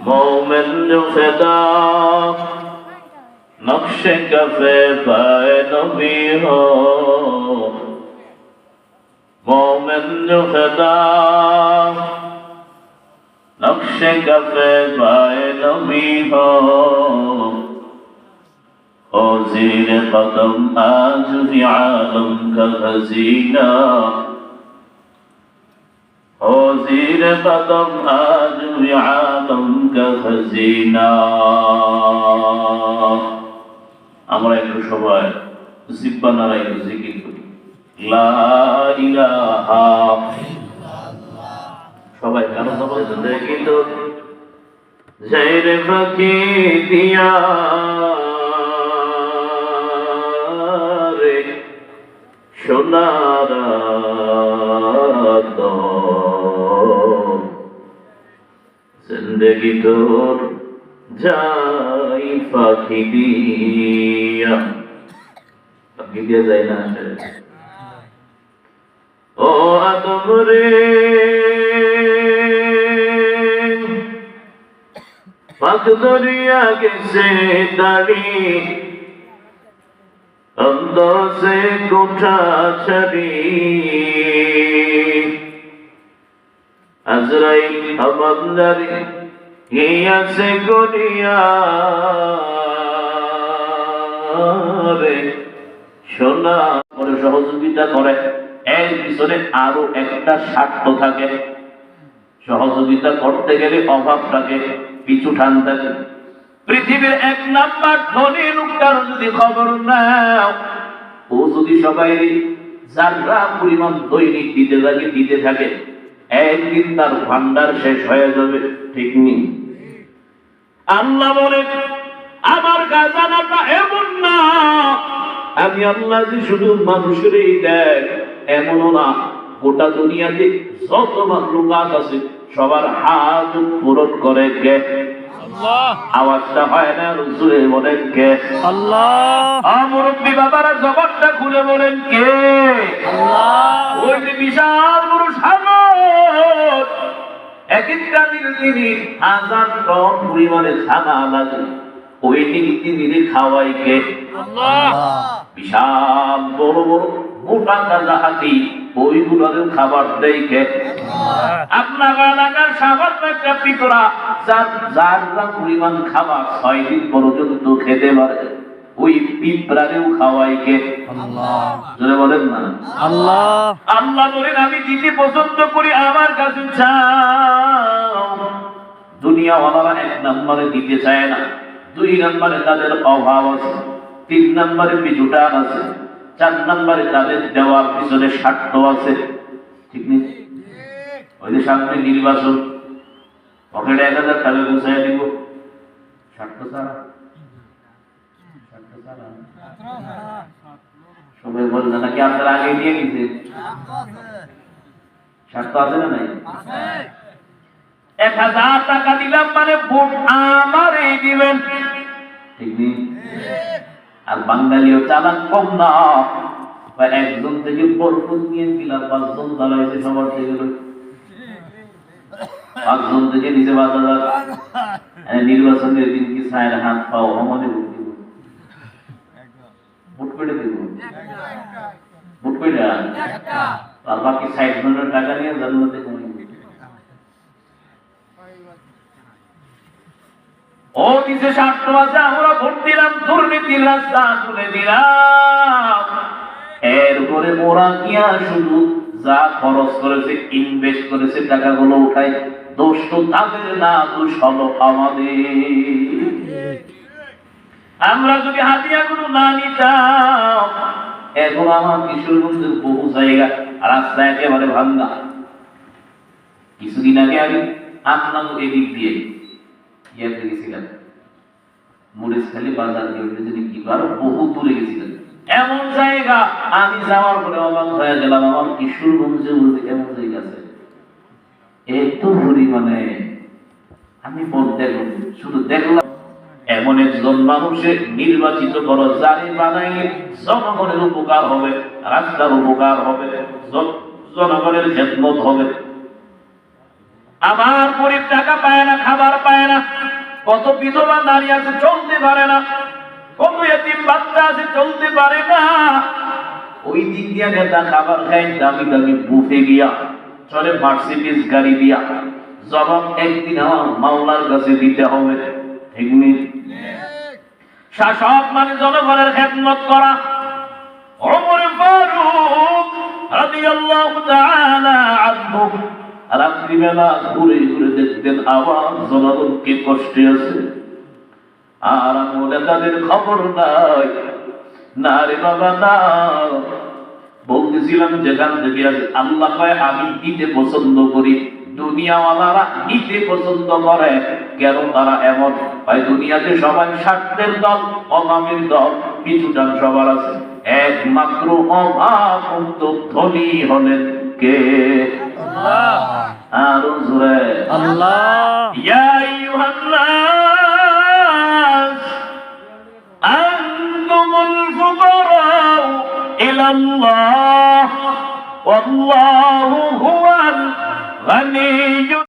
मोमिन जो फिदा नक्शे कफे पाए नबी हो, मोमिन जो फिदा नक्शे कफे पाए नबी हो, और ज़ीर कदम आज भी आलम का खज़ीना, और ज़ीर कदम आज भी आलम का खज़ीना। আমরা একটু সবাই জিহ্বা নাড়াই একটু জিকির করি, লা ইলাহা ইল্লাল্লাহ। সবাই কারো জবান দেখি তো, জয়রে ফাঁকি দিয়া রে সোনার জিন্দগি তোর যাই ফাঁকি দিয়া, ফাঁকি দিয়া যায় না আসলে। ও আদম রে পাক দরিয়া গেছে দাড়ি, অন্ধ সে কোঠা ছাড়ি, আজরাইল আমান্দারি গিয়াছে গড়িয়া রে সোনা করে সহযোগিতা করে। এর পিছনে আরো একটা স্বার্থ থাকে, সহযোগিতা করতে গেলে অভাবটাকে পিছু টানতে। পৃথিবীর 1 নাম্বার ধনী লোকটার যদি খবর নাও, ও যদি সবাই যারা পরিমাণ দৈনিক দিতে থাকে, একদিন তার ভান্ডার শেষ হয়ে যাবে, ঠিক নেই? আল্লাহ বলে আমার খাজানাটা এমন না, আমি আল্লাহ যে শুধু মানুষেরই দেয় এমনও না, গোটা দুনিয়াতে যত মাখলুকাত আছে সবার হাত পূরণ করে কে? আল্লাহ। আওয়াজটা হয় না, রসুলে বলেন কে? আল্লাহ। মুরব্বী বাবারা জবানটা খুলে বলেন কে? আল্লাহ। ওই যে বিশাল বড় সাগর, এক একটা দিনে 1000 টন পরিমাণে ছানা লাগে, ওই দিনে খাওয়াই কে? আল্লাহ। বিশাল বড় বড় মোটা তাজা হাতি, ওইগুলোর খাবার দেয় কে? আপনার এলাকার সাগর একটা পিতরা যার পরিমাণ খাবার 6 দিন পর্যন্ত খেতে পারে, ওই পিঁপড়ারেও খাওয়াই কে? আল্লাহ। জোরে বলেন না আল্লাহ। আল্লাহ বলেন আমি দিতে পছন্দ করি, আমার কাছে চাও। দুনিয়াওয়ালারা 1 নম্বরে দিতে চায় না, 2 নম্বরে তাদের অভাব আছে, 3 নম্বরে পিছুটান আছে, 4 নম্বরে তাদের দেওয়ার পিছনে স্বার্থ আছে, ঠিক নেই? ওই যে সামনে নির্বাচন, পকেটে 1000 টাকা গুছাই দিব, স্বার্থ ছাড়া। সবাই বলছে নাকি আপনারা আগে নিয়ে গেছে, স্বার্থ আছে না নাই? 1000 টাকা দিলাম মানে ভোট আমারই দিবেন, ঠিক নেই? আর বাঙালিও চালাক কম না, বা একজন থেকে বরফুল নিয়ে দিলাম, 5 জন দাঁড়াইছে সবার থেকে, 5 জন থেকে নিচে 5000। নির্বাচনের দিন কি ছায়ের হাত পাও আমাদের ভোট করে দিব, ভোট করে আর বাকি 60 জনের টাকা নিয়ে জান্নাতে কমাই। ও দিছে স্বার্থ আছে, আমরা ভোট দিলাম, দুর্নীতির রাস্তা তুলে দিলাম, এরপরে মোরা কিয়া শুধু যা খরচ করেছে, ইনভেস্ট করেছে, টাকাগুলো উঠাই, দোষ তো তাদের না, দোষ হলো আমাদের। আমরা যদি হাতিয়াগুলো না নিতাম, এখন আমার কিশোরগঞ্জের বহু জায়গা রাস্তা একেবারে ভাঙ্গা। কিছুদিন আগে আমি আপনার এদিক দিয়ে ইয়াতে গেছিলাম, মরিচখালী বাজার দিয়ে কি আরো বহু দূরে গেছিলাম, এমন জায়গা আমি যাওয়ার পরে অবাক হয়ে গেলাম, আমার কিশোরগঞ্জে এমন জায়গা আছে এত পরিমাণে। আমি শুধু দেখলাম এমন একজন মানুষের নির্বাচিত করো, যারে বানাইলে জনগণের উপকার হবে, রাস্তার উপকার হবে, জনগণের খেদমত হবে। আমার গরিব টাকা পায় না, খাবার পায় না, কত বিধবা নারী আছে চলতে পারে না, কত এতিম বাচ্চা আছে চলতে পারে না। ওই দিক দিয়া নেতা খাবার খায় দামি দামি বুফে গিয়া, চলে মার্সিডিজ গাড়ি দিয়া। জবাব একদিন আমার মাওলার কাছে দিতে হবে। এগুলি শাসক মানে জনগণের খেদমত করা। ওমর ফারুক রাদিয়াল্লাহু তাআলা আনহু রাত্রিবেলা ঘুরে ঘুরে দেখতেন আবার জনগণ কে কষ্টে আছে, আর আমলে তাদের খবর নাই। না রে বাবা না, বলতেছিলাম যেখান থেকে আছে আল্লাহ কয় আমি দিতে পছন্দ করি, দুনিয়াওয়ালারা দিতে পছন্দ করে। কেন তারা এমন? ভাই দুনিয়াতে সবাই স্বার্থের দল, অভাবের দল, কিছুটা সবার আছে। একমাত্র অভাবমুক্ত ধনী হলেন কে? আল্লাহ। আরো জোরে আল্লাহ। ইয়া আইয়ুহান নাস আনতুমুল ফুকারা ইলাল্লাহ ওয়াল্লাহু হুয়াল গানিয়্যু